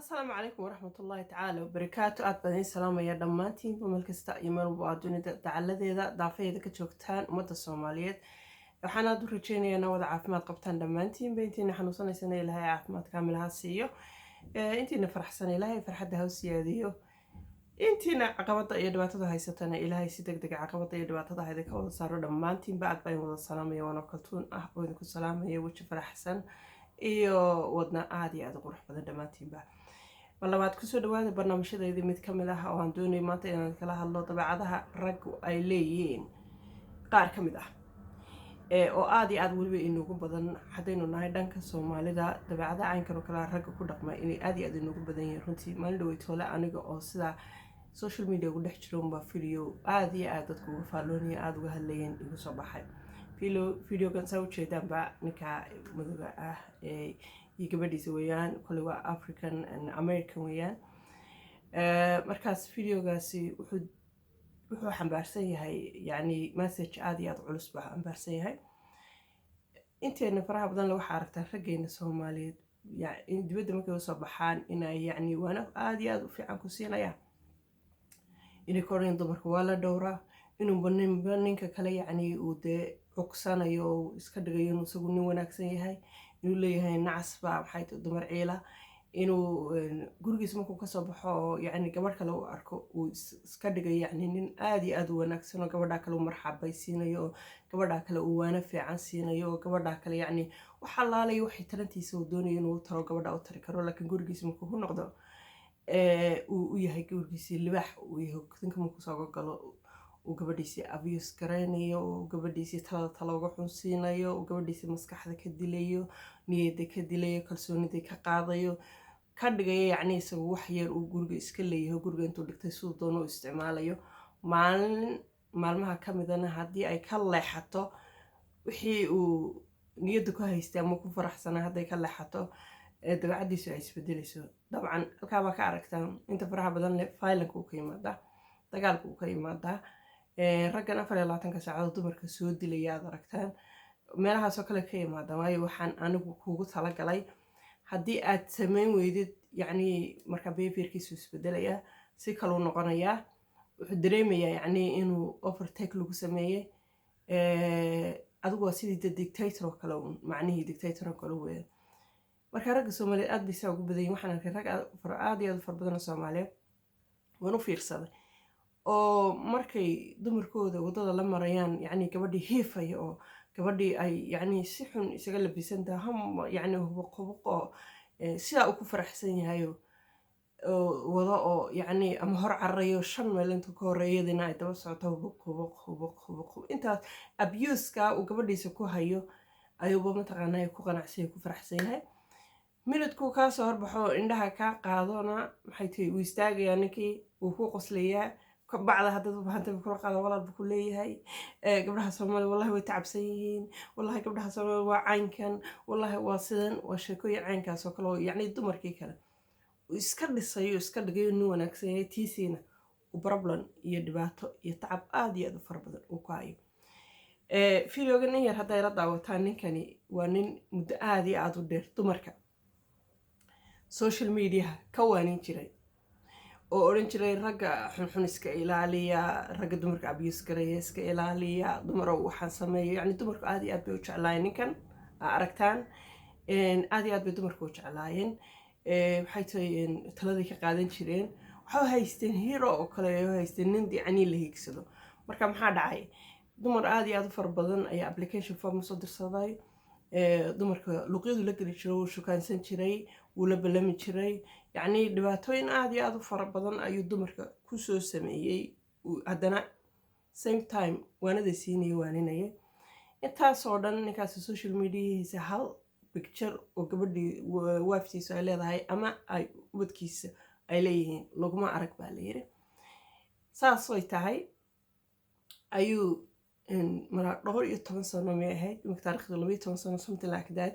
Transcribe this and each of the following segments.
السلام عليكم ورحمة الله تعالى وبركاته أتبعين سلام يا دمانتين بملكستا يمر وعدوني تعالى ذا ضعفية ذا كتشوكتان ومدى الصوماليات وحنا دور رجيني أنا وضع عافمات قبتان دمانتين بنتي نحن صنع سنة لهاي عافمات كامل هاسيو انتي نفرح سنة لهاي فرحة هاوسية ديو انتي عقبضة إيا دواتة هاي ستنا إلهي سيدك دك عقبضة إيا دواتة هاي دك صاروا دمانتين بعد باين وضع السلام يا وانا كلتون وينكو السلام يا وش فرح حسن إيو ودنا عادي عاد قرح بدن دمانتين بعد والله بعد كسر دواد برنامج هذا إذا متكملها أو عندوني ما تين كلها الله طبعها رج أيليين قار كمده oo aad iyo aad waliba inoogu badan hadaynu nahay dhanka Soomaalida dabacada caynkan oo kala rag ku dhaqma inay aad iyo aad inoogu badan yihiin runtii maalin dhaweeytoola aniga oo sida social media ugu dhex jiro ba video aad iyo aad dadku uga faaloonaya aad uga hadlayeen igu soo baxay video kan soo jeedaan ba ninka madowga ah ee gabadhiisa weeyaan kulli waa African and American weeyaan markaas videogaasi wuxuu xambaarsan yahay yani message aad iyo aad culus baa xambaarsan yahay inteena faraha badan la waxa aragtaa raggeena Soomaaliyeed yani dibadda markay soo baxaan inay yani wana aad iyo aad u fiican ku siinayaan inay koreen dumarka waa la dhowraa inuu ninka kale yani uu de cuqsanayo iska dhigayo inuu isagu nin wanaagsan yahay inuu leeyahay nacas baa maxay dumar ciila inuu gurigiisa markuu ka soo baxo yani gabadh kale uu arko uu iska dhigay yani nin aad iyo aad u wanaagsan oo gabadha kale uu marxabaysiinayo gabadha kale uu waana fiican siinayo gabadha kale yani waxa laalay waxay tarantiisa uu doonayo inuu taro gabadha u tari karo laakiin gurigiisa markuu ku noqdo uu yahay gurigiisa libaax uu yahay dadka markuu soo galo uu gabadhiisa abuse gareynayo uu gabadhiisa talo uga xunsiinayo uu gabadhiisa maskaxda ka dilayo niyadda ka dilayo kalsoonida ka qaadayo ka dhigay yani isagu wax yar uu guriga iska leeyahay guriga intuu dhigtay sidoo doono u isticmaalayo maalmaha kamidana hadii ay ka leexato wixii uu niyadda ku haystay ama ku faraxsanaa haday ka leexato dabacadiisu ay isbedelayso dabcan halka ba ka aragtaan inta faraha badan leh failanka uu ka yimaada dagaalka uu ka yimaada raggan 24 saacadood dumarka soo dilaya aad aragtaan meelahaas oo kale ka yimaada waayo waxaan anigu kuugu tala galay haddii aad sameyn weydid yani marka behaviorkiisu isbedelaya si kale uu noqonaya wuxuu dareemayaa yani inuu overtake lagu sameeyay adigu waa sidii dictator oo kale macnihii dictator oo kale weeye marka ragga Soomaaliyeed aad bay ugu badan yihiin waxaan arkay rag aad iyo aad far badan oo Soomaaliyeed waan u fiirsaday oo markay dumarkooda wadada la marayaan yani gabadhii hiifay oo gabadhii ay yani si xun isaga labisan tahay yani hubuqo sida uu ku faraxsan yahay wada oo yani ama hor carayo shan meel inta ka horeeyadina ay daba socoto hubuq intaas abuse-ka uu gabadhiisa ku hayo ayuu mataqaanaa ku qanacsan ku faraxsan yahay minadku ka soo horbaxo indhaha ka qaadona maxay tahay uu istaagayaa ninkii uu ku qoslayaa bacda hadda bahanta ku qaado walaal ku leeyahay gabdhaha Soomaali wallahi way tacabsan yihiin wallahi gabdhaha Soomaali waa caynkan wallahi waa sidan waa sheekooyin caynkaas oo kale yani dumarkii kale iska dhisayo iska dhigayo nin wanaagsan yahay tiisiina u problem iyo dhibaato iyo tacab aad iyo aad u far badan uu ku hayo videogan yar hadda ay la daawataan ninkani waa nin muddo aad iyo aad u dheer dumarka social media ka waanin jiray oo oran jiray ragga xun iska ilaaliya ragga dumarka abuse gareeya iska ilaaliya dumaro waxaan sameeyo yani dumarku aad iyo aad bay u jeclaayeen ninkan aragtaan aad iyo aad bay dumarku u jeclaayeen waxay tahay taladii ka qaadan jireen waxa haysteen hero oo kale oo haysteen nin yani la hiigsado marka maxaa dhacay dumar aad iyo aad u far badan ayaa application form soo dirsaday dumarka luqyadu la geli jiray oo shukaansan jiray wuu la balami jiray يعني dhibaatooyin aad iyo aad u fara badan ayuu dumarka ku soo sameeyay haddana same time waanada siinay waaninaya intaas oo dhan ninkaas social media hal picture oo gabadhii waftiisa ay leedahay ama ay ubadkiisa ay leeyihiin laguma arag baa la yiri saas way tahay ayuu mara 12 sano ma ahayd taariikhda 12 sano something like that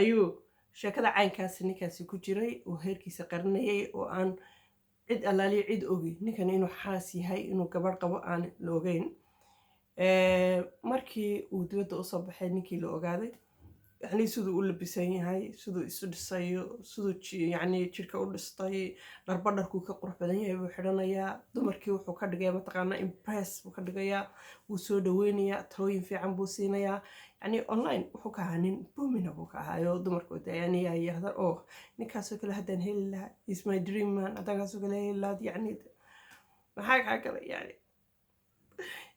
ayuu sheekada caynkaas ninkaasi ku jiray oo heerkiisa qarinayay oo aan cid allaali cid ogi ninkan inuu xaas yahay inuu gabadh qabo aan la ogeyn markii uu dibadda u soo baxay ninkii la ogaaday يعني siduu u labisan yahay siduu isu dhisayo siduu yani jirka u dhistay dharbadharkuu ka qurux badan yahay buu xidhanayaa dumarkii wuxuu ka dhigayaa mataqaanaa impress buu ka dhigayaa wuu soo dhaweynayaa talooyin fiican buu siinayaa yani online wuxuu ka ahaa nin boomina buu ka ahaayo dumarkooda yani ay yirahdaan oh ninkaasoo kale haddaan heli lahaa is my dream man haddaan kaasoo kale heli lahaa yani maxaa kaa galay yani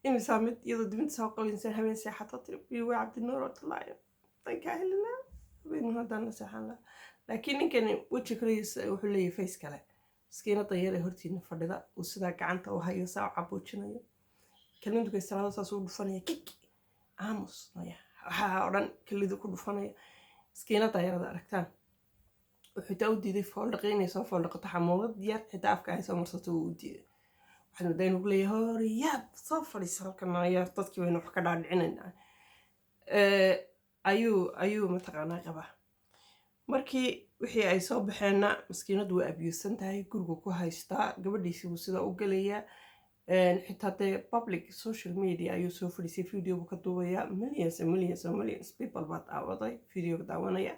imisaa mid iyadoo dibinta soo qabaysan habeen seexato tiri biyo waa cabdinuur oo talaayo كاهلنا بين هذا النسحنا لكن يمكن وجه كريس وحلي فيس كله مسكينة طيارة هرتين فردا وسدا كعنت وهاي ساعة عبوتشنا كلمة كيس هذا صوت فنية كيك عاموس نيا هارن كل ذو كل فنية مسكينة طيارة داركتان وحتى ودي ذي فول لقيني صوف ولا قطع مواد ديار حتى أفكار سو مرصت ودي وحنا بدين نقول لي هوري ياب صفر يسهل كنا يا تذكي وين وحكي عن عنا ayuu mataqaanaa qabaa markii wixii ay soo baxeenna maskiinadu way abuusan tahay guriga ku haystaa gabadhiisii buu sida u gelayaa xitaa dee public social media ayuu soo fadhiisay video buu ka duubayaa millions people baa daawaday videoga daawanaya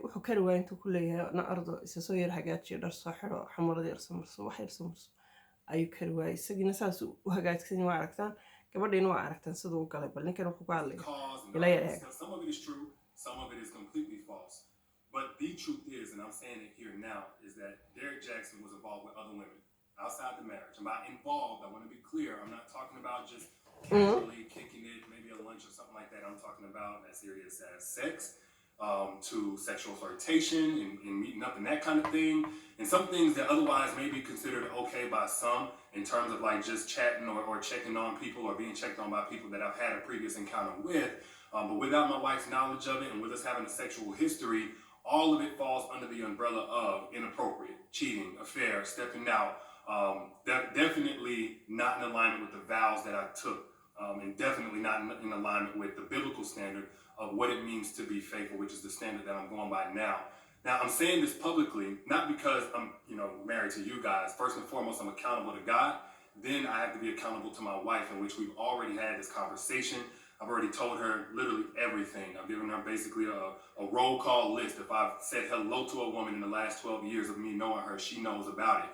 wuxuu kari waaya intuu ku leeyahay na ardo isa soo yar hagaajiyo dhar soo xidho xamarada yar samarso wax yar samarso ayuu kari waaya isagiina saas u hagaagsan waa aragtaan gabadhiina waa aragtaan siduu u galay bal ninkan wuxuu ku hadlaya some of it is true, some of it is completely false. But the truth is, and I'm saying it here now, is that Derek Jackson was involved with other women outside the marriage. I'm not involved, I want to be clear. I'm not talking about just casually kicking it, maybe a lunch or something like that. I'm talking about as serious as sex, to sexual flirtation and meeting up and that kind of thing. And some things that otherwise may be considered okay by some in terms of like just chatting or checking on people or being checked on by people that I've had a previous encounter with. But without my wife's knowledge of it and with us having a sexual history, all of it falls under the umbrella of inappropriate, cheating, affair, stepping out. Definitely not in alignment with the vows that I took, and definitely not in alignment with the biblical standard of what it means to be faithful, which is the standard that I'm going by now. Now, I'm saying this publicly, not because I'm, married to you guys. First and foremost, I'm accountable to God. Then I have to be accountable to my wife, in which we've already had this conversation. I've already told her literally everything. I've given her basically a roll call list. If I've said hello to a woman in the last 12 years of me knowing her, she knows about it.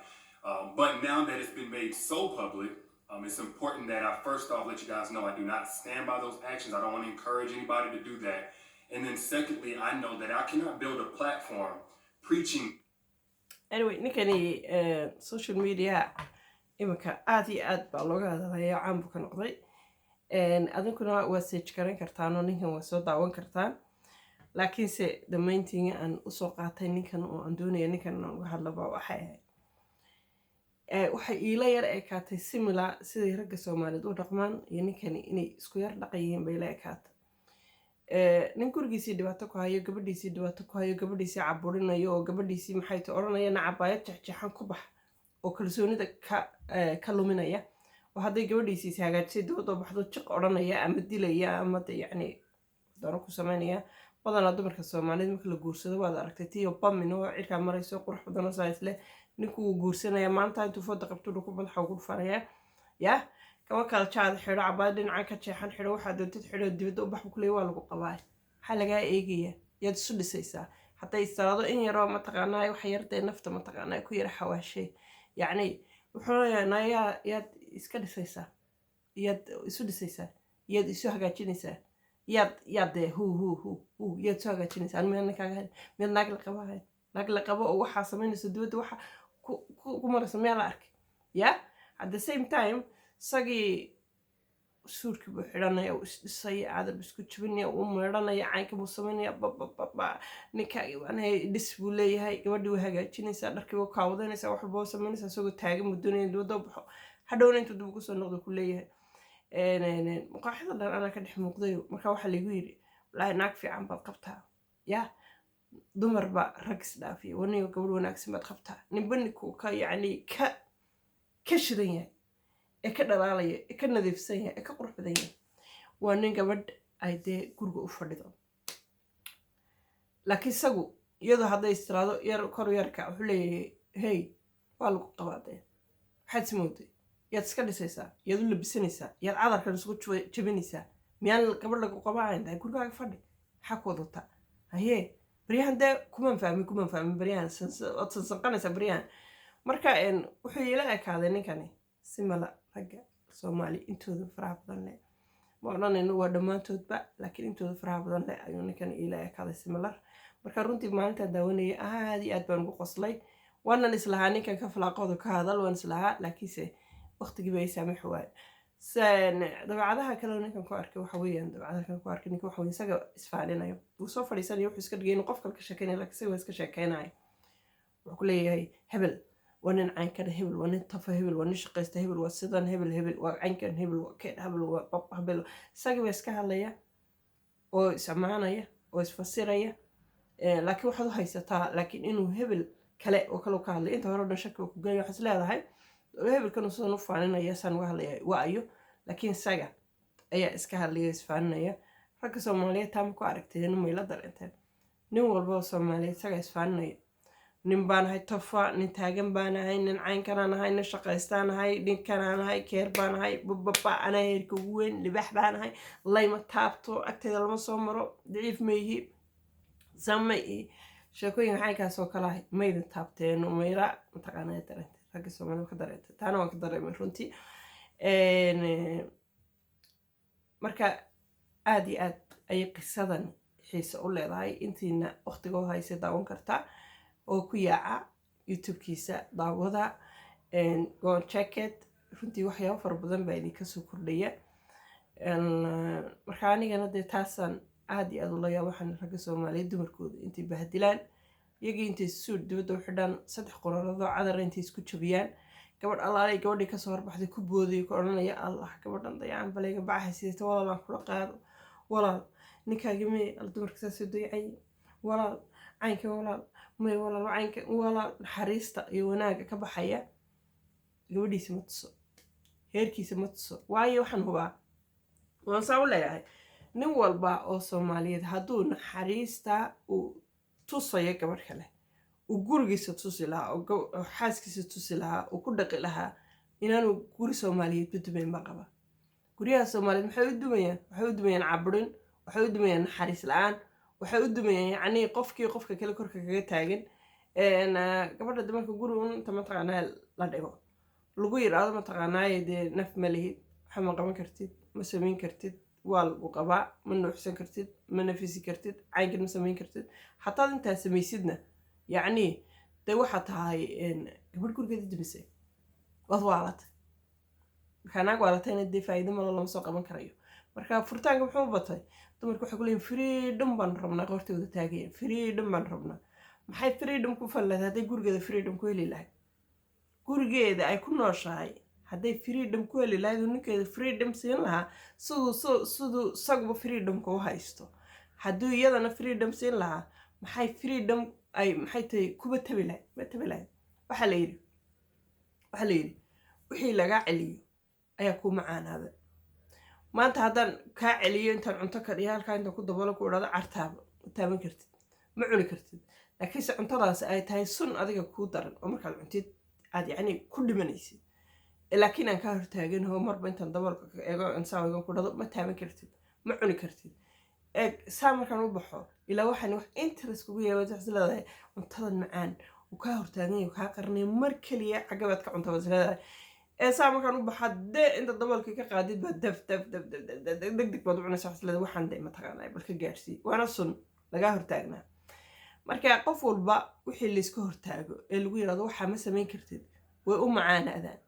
But now that it's been made so public, it's important that I first off let you guys know I do not stand by those actions. I don't want to encourage anybody to do that. And then secondly, I know that I cannot build a platform preaching. Anyway, ninkani social media imika aad iyo aad baa looga hadalaya caan buu ka noqday adinkuna waa seej garan kartaan oo ninkan waa soo daawan kartaan laakiinse dhammayntiina aan usoo qaatay ninkan oo aan doonaya ninkan aan uga hadlaba waxay iila yar ekaatay simila siday ragga Soomaaliyeed u dhaqmaan iyo ninkani inay isku yar dhaqayeen bay la ekaatay nin gurigiisii dhibaato ku hayo gabadhiisii dhibaato ku hayo gabadhiisii caburinayo oo gabadhiisii maxay tahay oranayaan cabaayad jeexjeexan ku bax oo kalsoonida ka luminaya oo hadday gabadhiisii hagaajisay doodo baxdo jiq oranaya ama dilaya ama yani dano ku sameynaya badanaa dumarka Soomaaliyeed marka la guursado waad aragtay tiyo bamin oo cirka marayso qurux badan oo saasle ninku guursanaya maanta intuu fooda qabto ku madaxa ugu faraya ya kama kala jaad xiro cabaayad dhinaca ka jeexan xiro waxa doontid xiro dibadda u baxbu kulay waa lagu qabaa waxa laga eegaya yaad isu dhisaysaa haday salaado in yaro ma taqaanaa wax yartay nafta ma taqaanaa ku yar xawaashay yani wuxuu leeyahay yaad iska dhisaysaa yaad isu dhisaysaa yaad isu hagaajinaysaa yaad yaad soo hagaajinaysaa meel naag la qabo oo waxa sameynaysa dibadda waxa ku maraysa meel la arkay ya at the same time sagi suurki buu xidhanaya uu isdhisay cadab isku jabinaya uu meedhanaya caynka buu sameynaya ninkaagii waanay dhis buu leeyahay gabadhii way hagaajinaysaa dharkii waa kaawadanaysaa wax walba sameynaysaa isagoo taagan muu doonaya dibadda u baxo hadhowna intuu dib ugu soo noqdo ku leeyahay maqaaxida dhan anaa ka dhex muuqday marka waxaa lagu yidhi wallaahi naag fiican baad qabtaa ya dumar baa rag isdhaafiya waniga gabadh wanaagsan baad qabtaa ninba ninkuu ka yacni ka shidan yahay ee ka dhalaalaya ee ka nadiifsan yahay ee ka qurux badan yahay waa nin gabadh ay dee guriga u fadhido laakiin isagu iyadoo hadday istiraado yar kor yarka wuxuu leeyahay hey waa lagu qabaadee waxaad ismooday yaad iska dhisaysaa yaad u labisanaysaa yaad cadarkan isugu jabinaysaa miyaan gabadh lagu qabaahayn dahay gurigaaga fadhi maxaa ku wadataa haye baryahan dee kuman fahmin baryahan ood sansanqanaysa baryahan marka wuxuu ila ekaaday ninkani simala ragga soomaali intooda faraha badan leh ma odhanayno waa dhammaantoodba laakiin intooda faraha badan leh ayuu ninkani ila ekaaday similar marka runtii maalintaan daawanayay aad iyo aad baan ugu qoslay waanan islahaa ninkan ka falaaqooda ka hadal waan islahaa laakiinse waqtigiiba ay saamaxi waayo dabeecadaha kale ninkan ku arkay waxa weeyaan dabeecadaha kale ku arkay ninka waxa weeye isaga isfaaninayo wuu soo fadhiisanayo wuxuu iska dhigay inuu qof kale ka sheekeynayo laakiin isaga waa iska sheekeynayo wuxuu ku leeyahay hebel waa nin caynkana hebel waa nin tafa hebel waa nin shaqaysta hebel waa sidan hebel waa caynkan hebel waa keed hebel waa qof hebel isagii baa iska hadlaya oo is-ammaanaya oo isfasiraya laakiin waxaad u haysataa laakiin inuu hebel kale oo kale ka hadlay inta hore dhan shaki ku galay waxaad leedahay hebelkan sidan u faaninaya saan uga hadlaya waayo laakiin isaga ayaa iska hadlaya isfaaninaya ragga soomaaliyeed taama ku aragteen may la dareenteen nin walba oo soomaaliyeed isaga isfaaninaya nin baan ahay tofa nin taagan baan ahay nin caynkanaan ahay nin shaqaystaan ahay ninkanaan ahay keer baan ahay bababa anaa heerka ugu weyn libax baan ahay layma taabto agteeda lama soo maro daciif mayhi sama sheekooyin caynkaasoo kale ahay maydin taabteen mayra mataqaanaa dareentay ragga soomaalida ka dareentay taana waan ka dareemay runtii marka aad iyo aad ayay qisadan xiise u leedahay intiina waqtigoo haysa daawan kartaa oo ku yaaca youtube-kiisa daawada go jacket runtii waxyaabo fara badan baa idinka soo kordhaya marka anigana dee taasaan aad iyo aad ula yaab waxaan ragga soomaaliyeed dumarkooda intay bahdilaan iyagii intay suud dibadda u xidhaan 3 qoraladoo cadar intay isku jabiyaan gabadh allaalay gabadhii kasoo horbaxday ku boodayay ku odhanaya allah gabadhan dayacaan balayga bacaha sidata walaalaan kula qaado walaal ninkaagi may dumarka saasoo dayacay walaal caynka walaal may walaal caynka walaal naxariista iyo wanaaga ka baxaya gabadhiisa ma tuso heerkiisa ma tuso waayo waxaan hubaa waan saa u leeyahay nin walba oo soomaaliyeed hadduu naxariista uu tusayo gabadh kale uu gurigiisa tusi lahaa oo xaaskiisa tusi lahaa uu ku dhaqi lahaa inaanu guri soomaaliyeed ba dumayn baa qaba guryaha soomaaliyeed maxay u dumayaan waxay u dumayaan caburin waxay u dumayaan naxariis la-aan waxay u dumayaan yacnii qofkii qofka kale korka kaga taagan gabadha dumarka guri un inta mataqaanaa la dhigo lagu yidhaahdo mataqaanaaye dee naf ma lihid waxa ma qaban kartid ma samayn kartid waa lagu qabaa ma nuuxsan kartid ma nafisi kartid caynkan ma samayn kartid xataad intaa samaysidna yacnii dee waxaa tahay gabadh gurigeeda dumisay waad waalatay markaa naag waalatayna dee faa'iido malo lama soo qaban karayo marka furitaanka muxuu batay dumarku waxay ku leeyihin freedom baan rabnaa qoortooda taagaya freedom baan rabnaa maxay freedom ku falladay hadday gurigeeda freedom ku heli lahayd gurigeeda ay ku nooshahay hadday freedom ku heli lahayd oo ninkeeda freedom siin lahaa siduu isaguba freedomka u haysto hadduu iyadana freedom siin lahaa maxay freedom ay maxay tahay kuba tabi lahayd ma tabi lahayd waxaa la yidhi wixii lagaa celiyo ayaa ku macaanaada maanta haddaan kaa celiyo intaan cunto ka dhiyo halkaa intaan ku dabalo ku idhahdo cartaaba ma taaban kartid ma cuni kartid laakiinse cuntadaasi ay tahay sun adiga kuu daran oo markaad cuntid aad yacni ku dhimanaysid laakiin aan kaa hortaagan oo marba intaan dabalka eego insaawigan ku dhado ma taaban kartid ma cuni kartid saa markaan u baxo ilaa waxaan wax interest kugu yahay waxaad leedahay cuntadan macaan uu kaa hortaagan yahay kaa qarnay mar kaliya xagabaad ka cunta waad leedahay saa markaan u baxaa dee inta dabalkii ka qaadid baa degdeg baad u cunaysa waxaad leedahay waxaan dee mataqaanaa bal ka gaarsii waana sun lagaa hortaagnaa marka qof walba wixii layska hortaago ee lagu yidhahdo waxaa ma samayn kartid way u macaanaadaan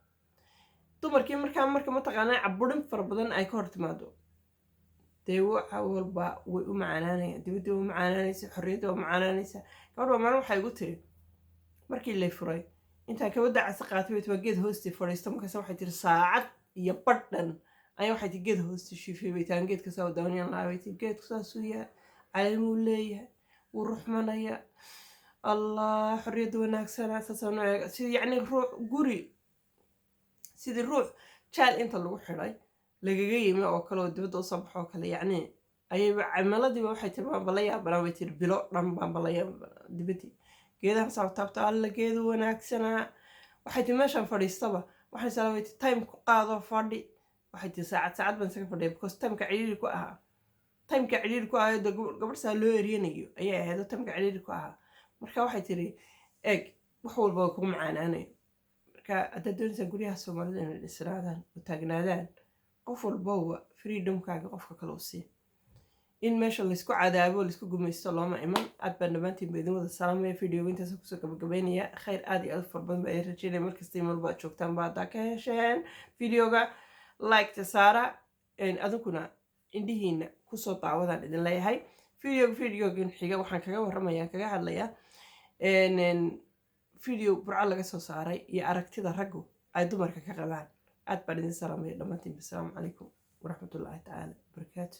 dumarkii marka mataqaanaa caburin fara badan ay ka hor timaado dee waxa walba way u macaanaanayaan dibadii waa macaanaanaysa xorriyadda waa macaanaanaysa gabadh maalin waxay igu tiri markii lay furay intaan kabadda casa qaatay waa geed hoostii fadhiista markaas waxay tiri saacad iyo badhan ayaa waxay tiri geed hoostii shiifay baytaan geedka saa daawaniyan lahaa bay tiri geedku saasuu yahay calimuu leeyahay wuu ruxmanaya allah xorriyadda wanaagsana saasoo nooceega sidii yacni ruux guri sidii ruux jaal inta lagu xidhay lagaga yimi oo kale oo dibadda usoo baxo oo kale yacni ayayba cimiladiiba waxay tiri waanba la yaabanaa bay tiri bilo dhan baanba la yaabanaa dibaddii geedaha saabtaabta alla geedu wanaagsanaa waxay tiri meeshaan fadhiistaba waxay salaamay tiri time ku qaado fadhi waxay tiri saacad baan isaga fadhiya because timeka ciriiri ku ahaa timeka ciriiri ku ahayo gabadh saa loo eriyanayo ayay ahayd oo timeka ciriiri ku ahaa marka waxay tiri eeg wax walba waa kugu macaanaanayo marka haddaad doonaysaa guryaha soomaalida inay dhisnaadaan oo taagnaadaan qof walbowa freedomkaaga qofka kale u sii in meesha laysku cadaabo laysku gumaysto looma iman aad baan dhammaantiin ba idin wada salaamaya videoga intaasa kusoo gabagabeynaya khayr aad iyo aad farbadan baa idin rajeynaya markasta imalba aad joogtaan ba haddaa ka hesheen videoga like-ta saara adinkuna indhihiina kusoo daawadaan idin leeyahay videogan xiga waxaan kaga warramaya kaga hadlayaa video burco laga soo saaray iyo aragtida raggu ay dumarka ka qabaan aad baan idin salaamaya dhammaantiin asalaamu calaykum waraxmatullaahi tacaala wabarakaatu